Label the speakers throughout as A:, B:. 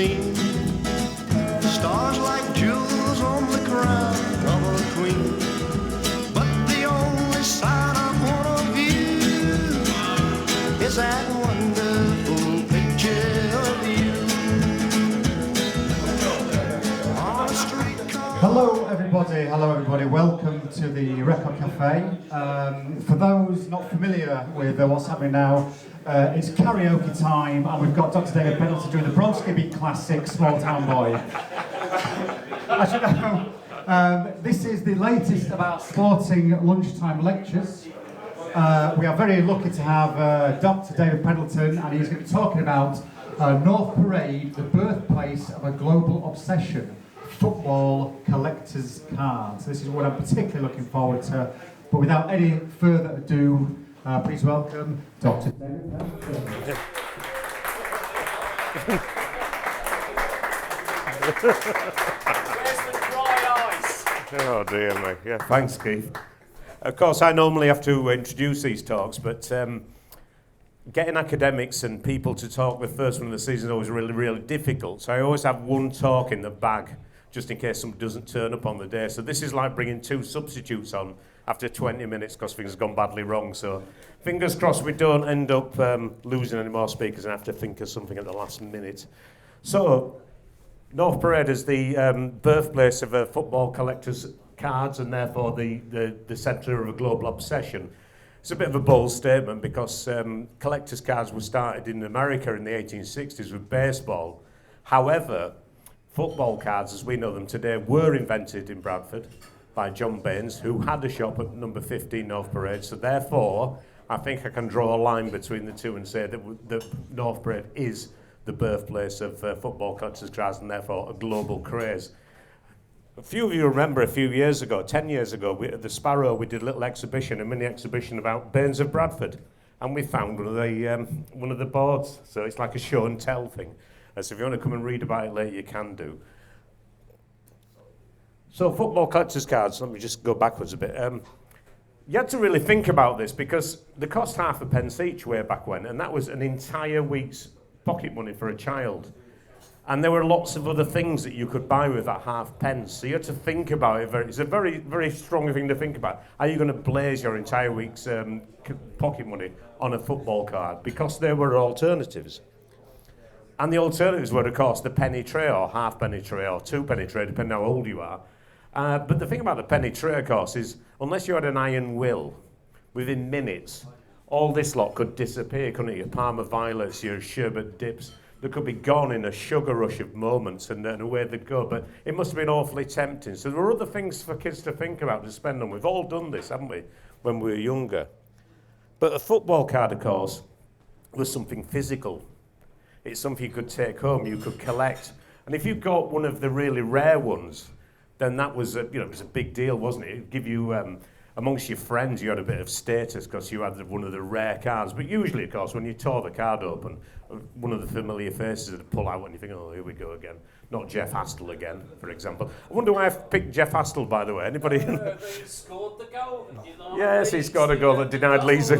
A: seen. Stars like jewels on the crown of a queen. But the only sign I want of you is that wonderful picture of you on a streetcar.
B: Hello everybody, welcome to the Record Cafe. For those not familiar with what's happening now, it's karaoke time and we've got Dr. David Pendleton doing the Bronskibby classic Small Town Boy. As you know, this is the latest of our sporting lunchtime lectures. We are very lucky to have Dr. David Pendleton, and he's going to be talking about North Parade, the birthplace of a global obsession. Football collectors' cards. This is what I'm particularly looking forward to. But without any further ado, please welcome Dr. David Pendleton.
C: Where's the dry ice?
D: Oh dear me. Yeah, thanks, Keith. Of course, I normally have to introduce these talks, but getting academics and people to talk the first one of the season is always really, really difficult. So I always have one talk in the bag, just in case somebody doesn't turn up on the day. So this is like bringing two substitutes on after 20 minutes because things have gone badly wrong. So fingers crossed we don't end up losing any more speakers and have to think of something at the last minute. So North Parade is the birthplace of a football collector's cards and therefore the centre of a global obsession. It's a bit of a bold statement because collector's cards were started in America in the 1860s with baseball. However, football cards, as we know them today, were invented in Bradford by John Baines, who had a shop at number 15 North Parade. So therefore, I think I can draw a line between the two and say that North Parade is the birthplace of football collectors' cards and therefore a global craze. A few of you remember a few years ago, 10 years ago, at the Sparrow, we did a little exhibition, a mini exhibition about Baines of Bradford, and we found one of the boards. So it's like a show and tell thing. So if you want to come and read about it later, you can do. So football collectors' cards, let me just go backwards a bit. You had to really think about this because they cost half a pence each way back when, and that was an entire week's pocket money for a child. And there were lots of other things that you could buy with that half pence. So you had to think about it. It's a very, very strong thing to think about. Are you going to blaze your entire week's pocket money on a football card? Because there were alternatives. And the alternatives were, of course, the penny tray or half penny tray or 2 penny tray, depending how old you are. But the thing about the penny tray, of course, is unless you had an iron will, within minutes, all this lot could disappear, couldn't it? Your Parma violets, your sherbet dips, they could be gone in a sugar rush of moments and away they'd go. But it must have been awfully tempting. So there were other things for kids to think about, to spend on. We've all done this, haven't we, when we were younger. But a football card, of course, was something physical. It's something you could take home, you could collect. And if you got one of the really rare ones, then that was it was a big deal, wasn't it? It'd give you, amongst your friends, you had a bit of status because you had one of the rare cards. But usually, of course, when you tore the card open, one of the familiar faces would pull out and you think, oh, here we go again. Not Jeff Astle again, for example. I wonder why I've picked Jeff Astle, by the way. Anybody?
C: He scored the goal.
D: Yes, he scored a goal that denied Leeds the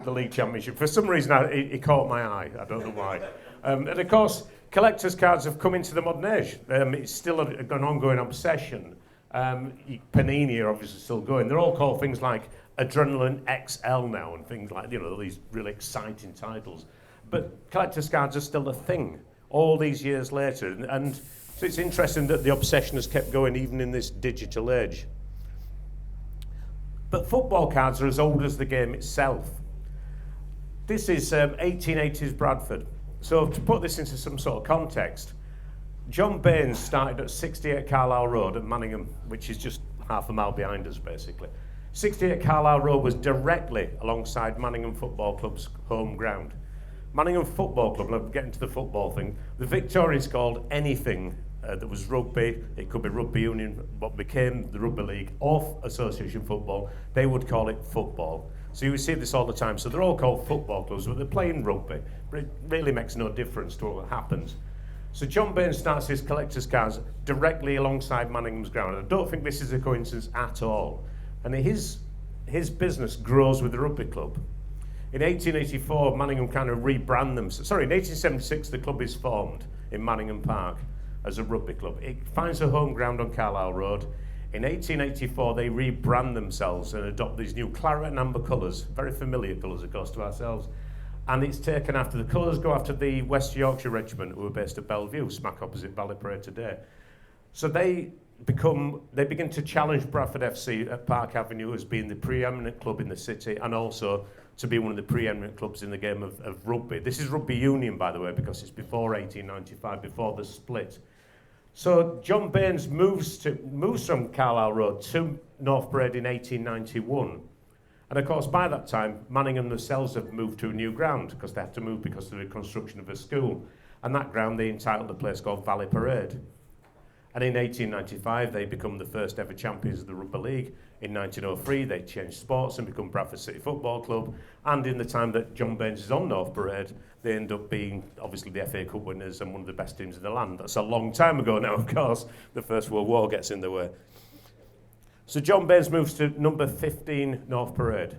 D: league championship. For some reason, he caught my eye. I don't know why. And of course, collector's cards have come into the modern age. It's still an ongoing obsession. Panini are obviously still going. They're all called things like Adrenaline XL now and things like, these really exciting titles. But collector's cards are still a thing all these years later. And so it's interesting that the obsession has kept going even in this digital age. But football cards are as old as the game itself. This is 1880s Bradford. So to put this into some sort of context, John Baines started at 68 Carlisle Road at Manningham, which is just half a mile behind us, basically. 68 Carlisle Road was directly alongside Manningham Football Club's home ground. Manningham Football Club, and I'm getting to the football thing, the Victorians called anything that was rugby, it could be rugby union, what became the rugby league, or association football, they would call it football. So you would see this all the time. So they're all called football clubs, but they're playing rugby. But it really makes no difference to what happens. So John Baines starts his collector's cards directly alongside Manningham's ground. I don't think this is a coincidence at all. And his business grows with the rugby club. In 1884, Manningham kind of rebrand them. Sorry, in 1876, the club is formed in Manningham Park as a rugby club. It finds a home ground on Carlisle Road. In 1884, they rebrand themselves and adopt these new claret and amber colours, very familiar colours, of course, to ourselves. And it's taken after, the colours go after the West Yorkshire Regiment, who are based at Bellevue, smack opposite Valley Parade today. So they begin to challenge Bradford FC at Park Avenue as being the preeminent club in the city, and also to be one of the preeminent clubs in the game of rugby. This is rugby union, by the way, because it's before 1895, before the split. So John Baines moves from Carlisle Road to North Parade in 1891. And of course, by that time, Manningham themselves have moved to a new ground, because they have to move because of the construction of a school. And that ground they entitled a place called Valley Parade. And in 1895, they become the first ever champions of the Rugby League. In 1903, they change sports and become Bradford City Football Club. And in the time that John Baines is on North Parade, they end up being, obviously, the FA Cup winners and one of the best teams in the land. That's a long time ago now, of course. The First World War gets in the way. So John Baines moves to number 15 North Parade,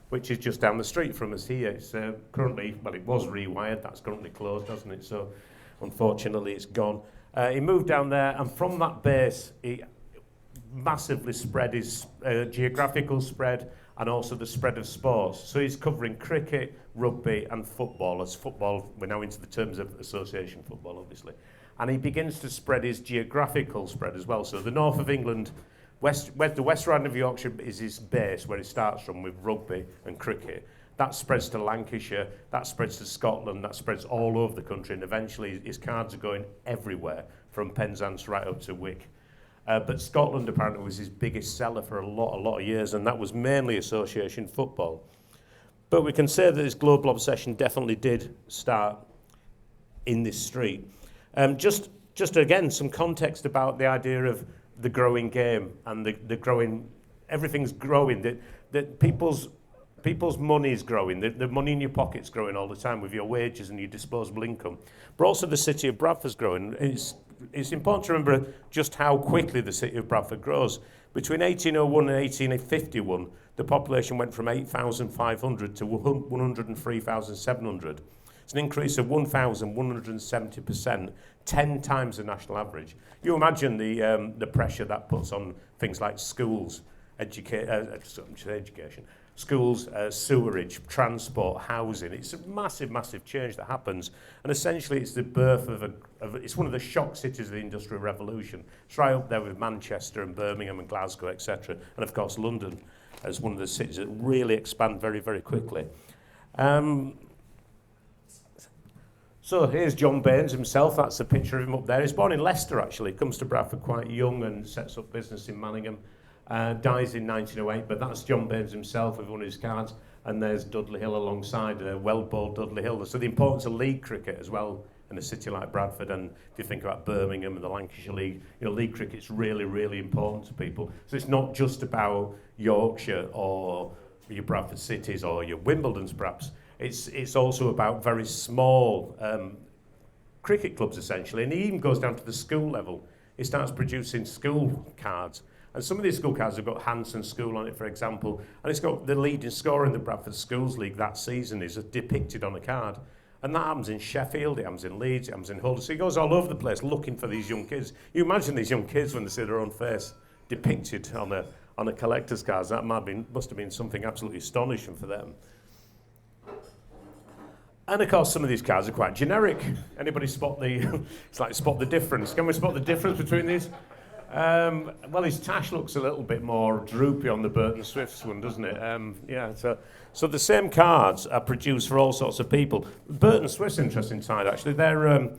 D: which is just down the street from us here. It's currently, well, it was rewired. That's currently closed, hasn't it? So, unfortunately, it's gone. He moved down there, and from that base, he massively spread his geographical spread and also the spread of sports. So he's covering cricket, rugby, and football. As football, we're now into the terms of association football, obviously. And he begins to spread his geographical spread as well. So the north of England, the West Riding of Yorkshire is his base, where he starts from with rugby and cricket. That spreads to Lancashire, that spreads to Scotland, that spreads all over the country, and eventually his cards are going everywhere, from Penzance right up to Wick. But Scotland apparently was his biggest seller for a lot of years, and that was mainly association football. But we can say that this global obsession definitely did start in this street. Just again, some context about the idea of the growing game and the growing, everything's growing, that people's money is growing, the money in your pocket's growing all the time with your wages and your disposable income. But also the city of Bradford's growing. It's important to remember just how quickly the city of Bradford grows. Between 1801 and 1851, the population went from 8,500 to 103,700. It's an increase of 1,170%, 10 times the national average. You imagine the pressure that puts on things like schools, education, schools, sewerage, transport, housing. It's a massive, massive change that happens. And essentially it's the birth of it's one of the shock cities of the Industrial Revolution. It's right up there with Manchester and Birmingham and Glasgow, etc. And of course London as one of the cities that really expand very, very quickly. So here's John Baines himself. That's a picture of him up there. He's born in Leicester, actually. Comes to Bradford quite young and sets up business in Manningham. Dies in 1908, but that's John Baines himself with one of his cards. And there's Dudley Hill alongside, well-bowled Dudley Hill. So the importance of league cricket as well in a city like Bradford. And if you think about Birmingham and the Lancashire League, league cricket's really, really important to people. So it's not just about Yorkshire or your Bradford Cities or your Wimbledons, perhaps. It's also about very small cricket clubs, essentially. And he even goes down to the school level. He starts producing school cards. And some of these school cards have got Hanson School on it, for example. And it's got the leading scorer in the Bradford Schools League that season is depicted on a card. And that happens in Sheffield, it happens in Leeds, it happens in Hull. So he goes all over the place looking for these young kids. You imagine these young kids when they see their own face depicted on a collector's card. That must have been something absolutely astonishing for them. And of course, some of these cards are quite generic. Anybody spot it's like spot the difference. Can we spot the difference between these? Well, his tash looks a little bit more droopy on the Burton Swifts one, doesn't it? So the same cards are produced for all sorts of people. Burton Swifts, interesting side actually. They're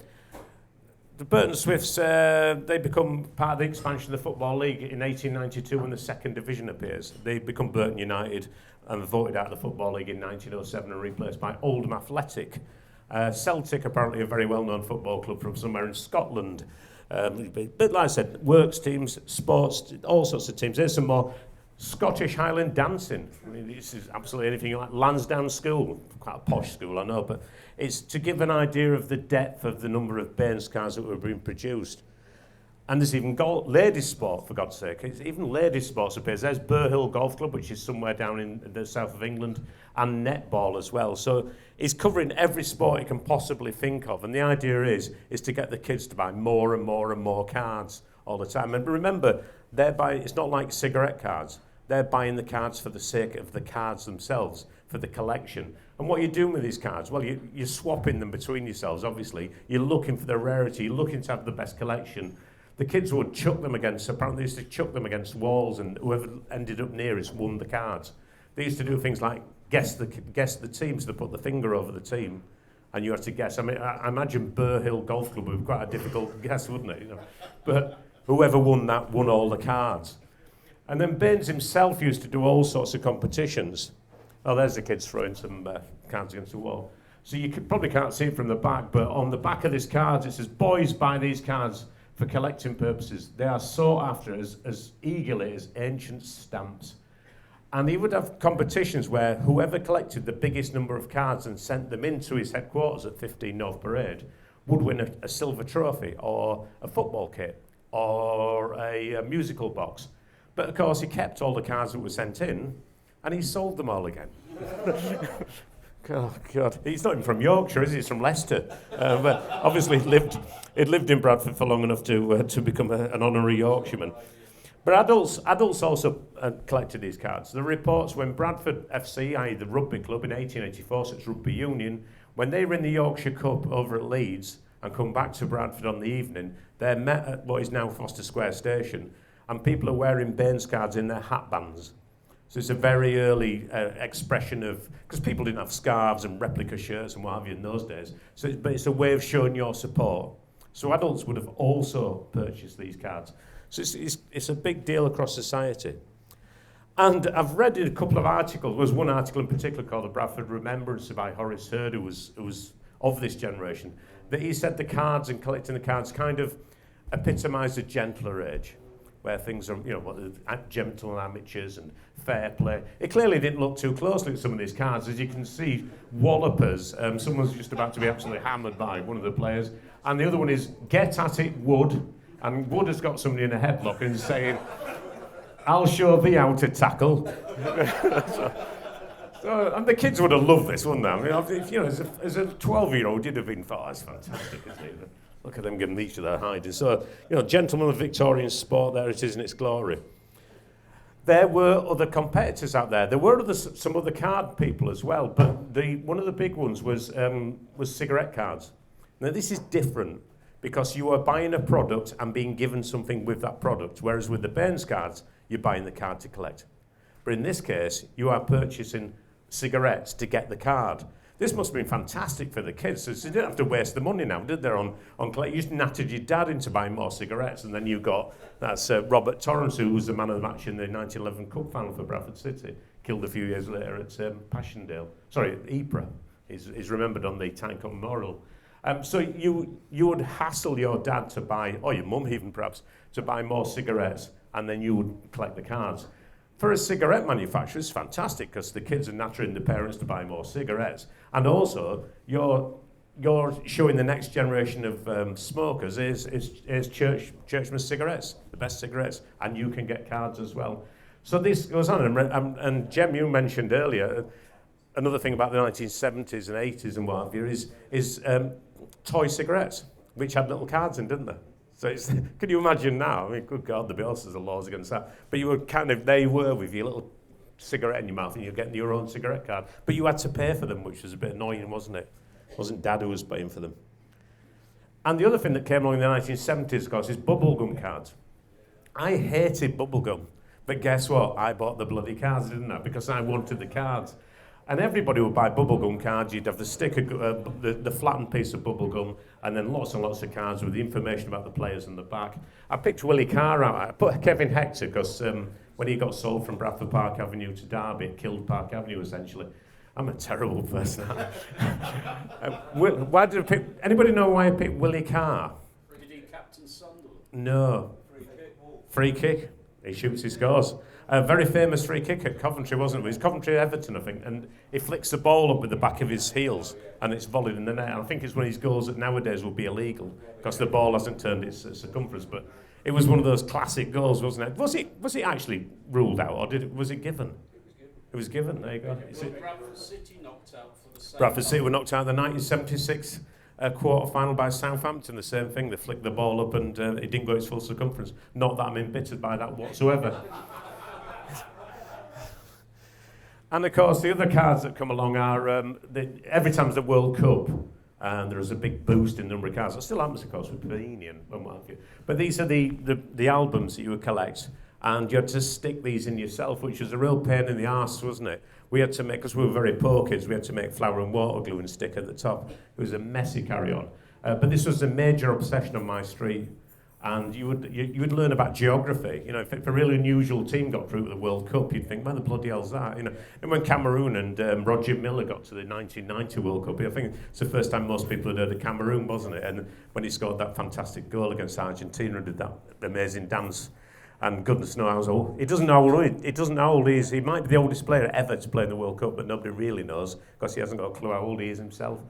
D: the Burton Swifts. They become part of the expansion of the Football League in 1892 when the second division appears. They become Burton United and voted out of the Football League in 1907 and replaced by Oldham Athletic. Celtic, apparently a very well-known football club from somewhere in Scotland. But like I said, works teams, sports, all sorts of teams. There's some more Scottish Highland dancing. I mean, this is absolutely anything like Lansdowne School, quite a posh school, I know, but it's to give an idea of the depth of the number of Baines cards that were being produced. And there's even ladies' sport, for God's sake. It's even ladies' sports appears. There's Burr Hill Golf Club, which is somewhere down in the south of England, and netball as well. So he's covering every sport he can possibly think of. And the idea is to get the kids to buy more and more and more cards all the time. And remember, it's not like cigarette cards. They're buying the cards for the sake of the cards themselves, for the collection. And what you're doing with these cards, well, you're swapping them between yourselves, obviously. You're looking for the rarity. You're looking to have the best collection. The kids would chuck them apparently they used to chuck them against walls, and whoever ended up nearest won the cards. They used to do things like guess the team, so they put the finger over the team, and you had to guess. I mean, I imagine Burr Hill Golf Club would be quite a difficult guess, wouldn't it? You know? But whoever won that won all the cards. And then Baines himself used to do all sorts of competitions. Oh, there's the kids throwing some cards against the wall. So you probably can't see it from the back, but on the back of this card it says, "Boys, buy these cards for collecting purposes. They are sought after as eagerly as ancient stamps." And he would have competitions where whoever collected the biggest number of cards and sent them into his headquarters at 15 North Parade would win a silver trophy, or a football kit, or a musical box. But of course he kept all the cards that were sent in, and he sold them all again. Oh, God. He's not even from Yorkshire, is he? He's from Leicester. But obviously he'd lived in Bradford for long enough to become an honorary Yorkshireman. But adults also collected these cards. There are reports when Bradford FC, i.e. the rugby club in 1884, so it's rugby union, when they were in the Yorkshire Cup over at Leeds and come back to Bradford on the evening, they're met at what is now Foster Square Station, and people are wearing Baines cards in their hat bands. So it's a very early expression of, because people didn't have scarves and replica shirts and what have you in those days, but it's a way of showing your support. So adults would have also purchased these cards. So it's a big deal across society. And I've read in a couple of articles, there was one article in particular called The Bradford Remembrance by Horace Hurd, who was of this generation, that he said the cards and collecting the cards kind of epitomised a gentler age, where things are, gentle amateurs and fair play. It clearly didn't look too closely at some of these cards. As you can see, wallopers. Someone's just about to be absolutely hammered by one of the players. And the other one is, get at it, Wood. And Wood has got somebody in a headlock and is saying, I'll show thee how to tackle. And the kids would have loved this, wouldn't they? I mean, as a 12-year-old, you'd have been thought, that's fantastic, isn't it? Look at them giving each other hiding. So, gentlemen of Victorian sport, there it is in its glory. There were other competitors out there. There were some other card people as well, but one of the big ones was cigarette cards. Now, this is different because you are buying a product and being given something with that product, whereas with the Baines cards, you're buying the card to collect. But in this case, you are purchasing cigarettes to get the card. This must have been fantastic for the kids, so they didn't have to waste the money now, did they, on collect? You just nattered your dad into buying more cigarettes, and then you got, that's Robert Torrance, who was the man of the match in the 1911 Cup final for Bradford City, killed a few years later at Ypres. He's remembered on the Tynecombe Memorial. So you would hassle your dad to buy, or your mum even perhaps, to buy more cigarettes, and then you would collect the cards. For a cigarette manufacturer, it's fantastic because the kids are nattering the parents to buy more cigarettes. And also, you're showing the next generation of smokers is Churchman's cigarettes, the best cigarettes, and you can get cards as well. So this goes on. And Jem, you mentioned earlier, another thing about the 1970s and 80s and what have you is toy cigarettes, which had little cards in, didn't they? So can you imagine now? I mean, good God, there'd be all sorts of laws against that. But you were they were with your little cigarette in your mouth and you're getting your own cigarette card. But you had to pay for them, which was a bit annoying, wasn't it? It wasn't Dad who was paying for them. And the other thing that came along in the 1970s, of course, is bubblegum cards. I hated bubblegum. But guess what? I bought the bloody cards, didn't I? Because I wanted the cards. And everybody would buy bubblegum cards. You'd have the sticker, the flattened piece of bubblegum, and then lots and lots of cards with the information about the players in the back. I picked Willie Carr out. I put Kevin Hector because when he got sold from Bradford Park Avenue to Derby, it killed Park Avenue essentially. I'm a terrible person. Why did I pick? Anybody know why I picked Willie Carr?
C: Brigadier Captain Sunderland.
D: No.
C: Free kick.
D: Free kick. He shoots, he scores. A very famous free kick at Coventry, wasn't it? It was Coventry-Everton, I think, and he flicks the ball up with the back of his heels, and it's volleyed in the net. And I think it's one of these goals that nowadays would be illegal, because the ball hasn't turned its circumference, but it was one of those classic goals, wasn't it? Was it actually ruled out, or was it given? It was given, there you go.
C: Bradford City knocked out for the same.
D: Bradford City were knocked out in the 1976 quarter-final by Southampton, the same thing. They flicked the ball up and it didn't go its full circumference. Not that I'm embittered by that whatsoever. And of course, the other cards that come along are, every time there's the World Cup, there is a big boost in the number of cards. It still happens, of course, with Panini and what have you. But these are the albums that you would collect, and you had to stick these in yourself, which was a real pain in the arse, wasn't it? We had to make, because we were very poor kids, we had to make flour and water glue and stick at the top. It was a messy carry-on. But this was a major obsession on my street. And you would learn about geography. You know, if a really unusual team got through to the World Cup, you'd think, where the bloody hell's that? You know, and when Cameroon and Roger Miller got to the 1990 World Cup, I think it's the first time most people had heard of Cameroon, wasn't it? And when he scored that fantastic goal against Argentina and did that amazing dance, and goodness knows how old. He doesn't know how old he is. He might be the oldest player ever to play in the World Cup, but nobody really knows because he hasn't got a clue how old he is himself.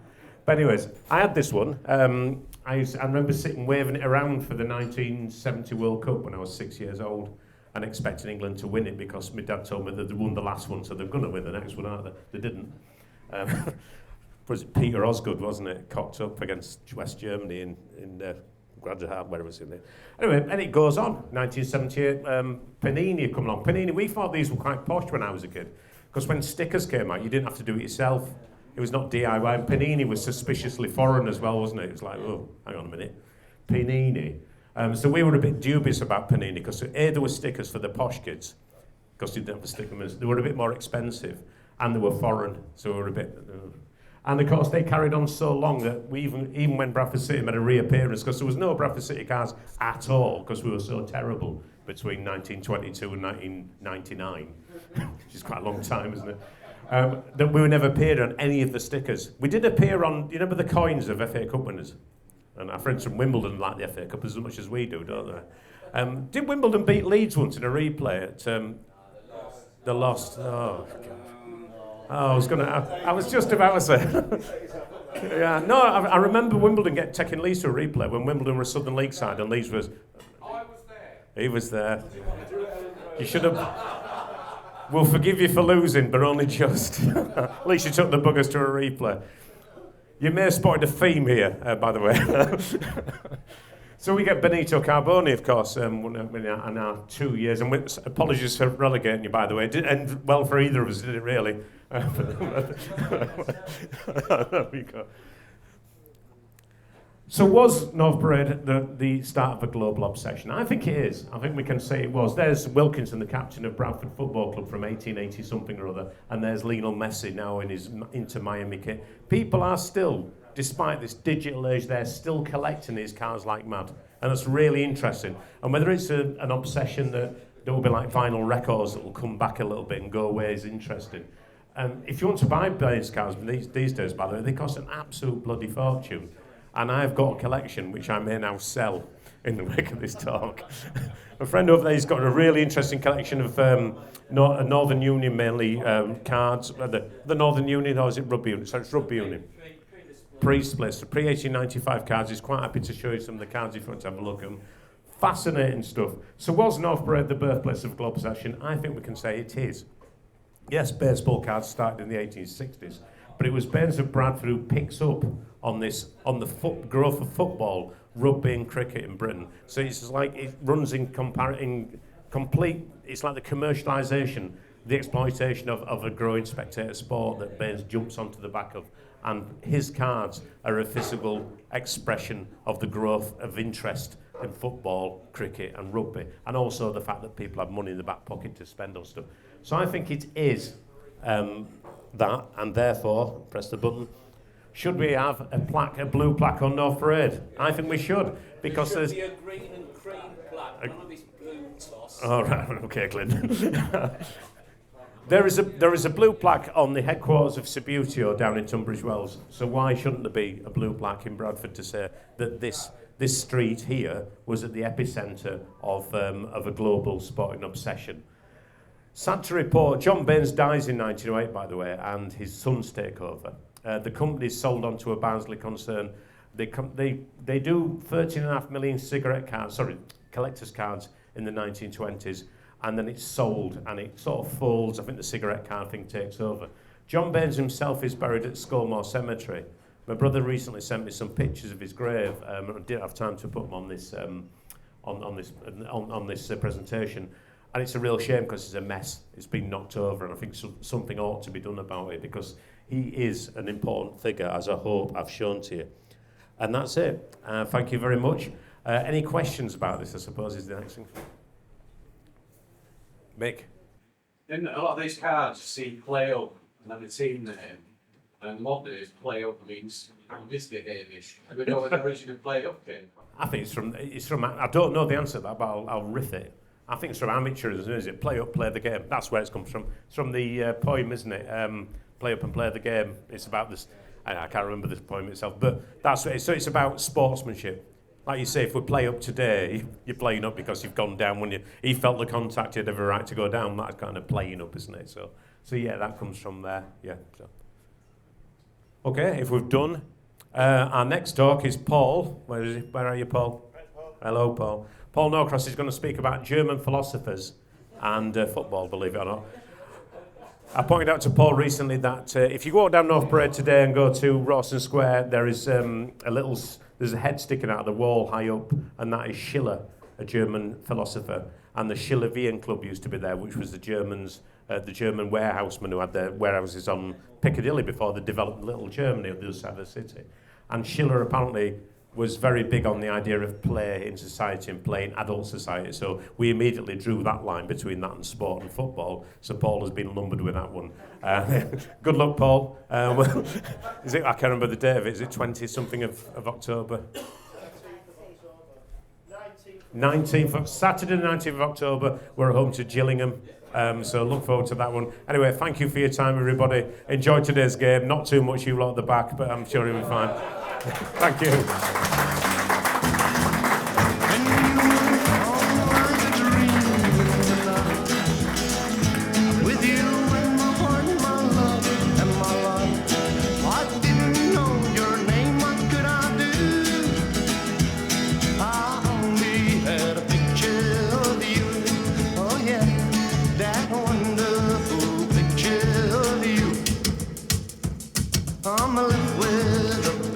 D: But anyways, I had this one. I remember sitting waving it around for the 1970 World Cup when I was 6 years old and expecting England to win it because my dad told me that they won the last one, so they're going to win the next one, aren't they? They didn't. Was it Peter Osgood, wasn't it? Cocked up against West Germany in Bradford, where it was in there. Anyway, and it goes on. 1978, Panini had come along. Panini, we thought these were quite posh when I was a kid because when stickers came out, you didn't have to do it yourself. It was not DIY, and Panini was suspiciously foreign as well, wasn't it? It was like, oh, hang on a minute, Panini. So we were a bit dubious about Panini, because A, there were stickers for the posh kids, because you didn't have to stick them in. They were a bit more expensive, and they were foreign, so we were a bit... And of course, they carried on so long that we even when Bradford City made a reappearance, because there was no Bradford City cards at all, because we were so terrible between 1922 and 1999, which is quite a long time, isn't it? That we never appeared on any of the stickers. We did appear on, you remember the coins of FA Cup winners? And our friends from Wimbledon like the FA Cup as much as we do, don't they? Did Wimbledon beat Leeds once in a replay at the Lost? Oh, God. Oh, I was just about to say. Yeah, no, I remember Wimbledon taking Leeds to a replay when Wimbledon was Southern League side and Leeds was...
C: I was there.
D: He was there. You should have... We'll forgive you for losing, but only just. At least you took the buggers to a replay. You may have spotted a theme here, by the way. So we get Benito Carboni, of course, in our 2 years. And apologies for relegating you, by the way. It didn't end well for either of us, did it really? There we go. So was North Parade the start of a global obsession? I think it is. I think we can say it was. There's Wilkinson, the captain of Bradford Football Club from 1880-something or other, and there's Lionel Messi now in his Inter Miami kit. People are still, despite this digital age, they're still collecting these cars like mad. And that's really interesting. And whether it's an obsession that will be like vinyl records that will come back a little bit and go away is interesting. If you want to buy these cars these days, by the way, they cost an absolute bloody fortune. And I've got a collection which I may now sell in the wake of this talk. A friend over there has got a really interesting collection of Northern Union mainly cards. The Northern Union, or is it Rugby Union? So it's Rugby Union. Pre-splits, the pre-1895 cards. He's quite happy to show you some of the cards if you want to have a look at them. Fascinating stuff. So was North Parade the birthplace of global obsession? I think we can say it is. Yes, baseball cards started in the 1860s, but it was Baines of Bradford who picks up on the growth of football, rugby and cricket in Britain. So it's like it runs in complete, it's like the commercialisation, the exploitation of a growing spectator sport that Baines jumps onto the back of. And his cards are a physical expression of the growth of interest in football, cricket and rugby, and also the fact that people have money in the back pocket to spend on stuff. So I think it is that, and therefore, press the button, should we have a blue plaque on North Parade? I think we should, because
C: there should be a green and cream plaque, none of this blue toss.
D: All right, okay, Clint. There is a blue plaque on the headquarters of Subbuteo down in Tunbridge Wells. So why shouldn't there be a blue plaque in Bradford to say that this this street here was at the epicentre of a global sporting obsession. Sad to report, John Baines dies in 1908, by the way, and his sons take over. The company's sold on to a Barnsley concern. They do 13.5 million collector's cards in the 1920s, and then it's sold, and it sort of folds. I think the cigarette card thing takes over. John Baines himself is buried at Scolmore Cemetery. My brother recently sent me some pictures of his grave. I didn't have time to put them on this presentation, and it's a real shame because it's a mess. It's been knocked over, and I think something ought to be done about it because he is an important figure, as I hope I've shown to you. And that's it. Thank you very much. Any questions about this, I suppose, is the next thing. Mick?
E: In a lot of these cards, you see play up and then the team name. And what days play up means misbehavish. Do we know where the original play up came from?
D: I think it's from. I don't know the answer to that, but I'll riff it. I think it's from amateurism, is it? Play up, play the game. That's where it comes from. It's from the poem, isn't it? Play up and play the game. It's about this. I can't remember the poem itself, but that's what so it's about sportsmanship. Like you say, if we play up today, you're playing up because you've gone down when he felt the contact, he had every right to go down. That's kind of playing up, isn't it? So yeah, that comes from there. Yeah. So. Okay, if we've done, our next talk is Paul. Where is he? Where are you, Paul? Hello, Paul. Paul Norcross is going to speak about German philosophers and football, believe it or not. I pointed out to Paul recently that if you go down North Parade today and go to Rawson Square, there is there's a head sticking out of the wall high up, and that is Schiller, a German philosopher. And the Schillerian Club used to be there, which was the German warehousemen who had their warehouses on Piccadilly before they developed Little Germany on the other side of the city. And Schiller apparently was very big on the idea of play in society and play in adult society. So we immediately drew that line between that and sport and football. So Paul has been lumbered with that one. Good luck, Paul. Is it? I can't remember the date of it. Is it 20-something of October? 19th, Saturday the 19th of October. We're at home to Gillingham. So look forward to that one. Anyway, thank you for your time, everybody. Enjoy today's game. Not too much, you lot at the back, but I'm sure you'll be fine. Thank you.
A: I'm a little with a